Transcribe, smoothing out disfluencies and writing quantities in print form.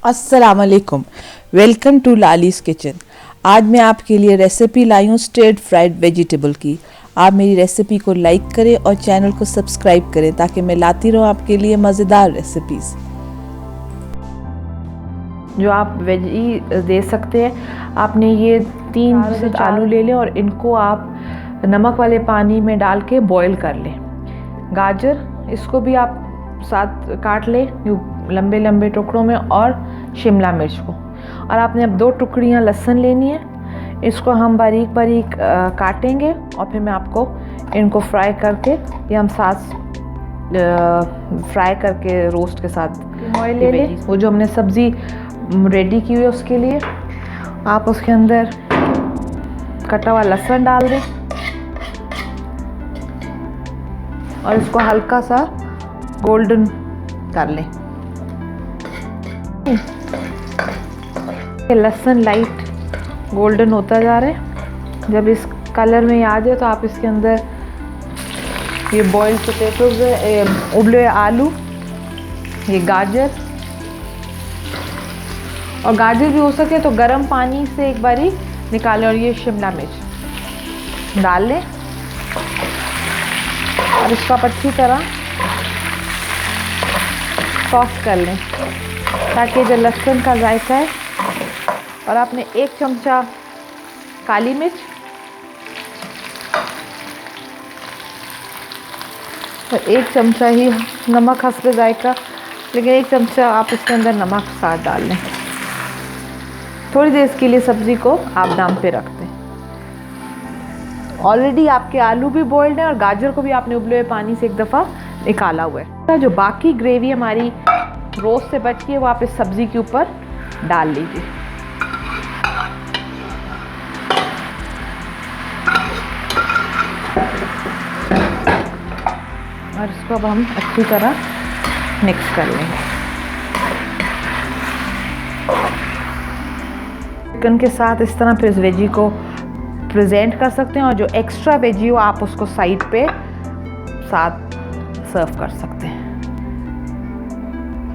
अस्सलाम वालेकुम, welcome to लालीज़ kitchen. आज मैं आपके लिए रेसिपी लाई हूँ स्टिर्ड फ्राइड वेजिटेबल की। आप मेरी रेसिपी को लाइक करें और चैनल को सब्सक्राइब करें ताकि मैं लाती रहूँ आपके लिए मज़ेदार रेसिपीज़। जो आप वेजी दे सकते हैं, आपने ये 3 से 4 आलू ले लें और इनको आप नमक वाले पानी में डाल के बॉईल कर लें। गाजर, इसको भी आप साथ काट लें लंबे लंबे टुकड़ों में, और शिमला मिर्च को। और आपने अब 2 टुकड़ियाँ लहसुन लेनी है, इसको हम बारीक बारीक काटेंगे और फिर मैं आपको इनको फ्राई करके, ये हम साथ फ्राई करके रोस्ट के साथ ऑयल ले लें। वो जो हमने सब्ज़ी रेडी की हुई है उसके लिए आप उसके अंदर कटा हुआ लहसुन डाल दें और इसको हल्का सा गोल्डन कर लें। लहसुन लाइट गोल्डन होता जा रहा है। जब इस कलर में आ जाए तो आप इसके अंदर ये बॉइल्ड पोटैटोज, उबले हुए आलू, ये गाजर, और गाजर भी हो सके तो गर्म पानी से एक बारी निकालें, और ये शिमला मिर्च डाल लें और इसको आप अच्छी तरह सॉफ्ट कर लें ताकि जो लहसुन का जायका है। और आपने 1 चमचा काली मिर्च, और 1 चमचा ही नमक हस्बे जायका, लेकिन 1 चमचा आप इसके अंदर नमक साथ डाल लें। थोड़ी देर के लिए सब्ज़ी को आप दम पे रख दें। ऑलरेडी आपके आलू भी बॉइल्ड हैं और गाजर को भी आपने उबले हुए पानी से एक दफ़ा निकाला हुआ है। जो बाकी ग्रेवी हमारी रोस्ट से बची है वो आप इस सब्ज़ी के ऊपर डाल लीजिए। और इसको अब हम अच्छी तरह मिक्स कर लेंगे। चिकन के साथ इस तरह फिर इस वेजी को प्रेजेंट कर सकते हैं, और जो एक्स्ट्रा वेजी हो आप उसको साइड पे साथ सर्व कर सकते हैं।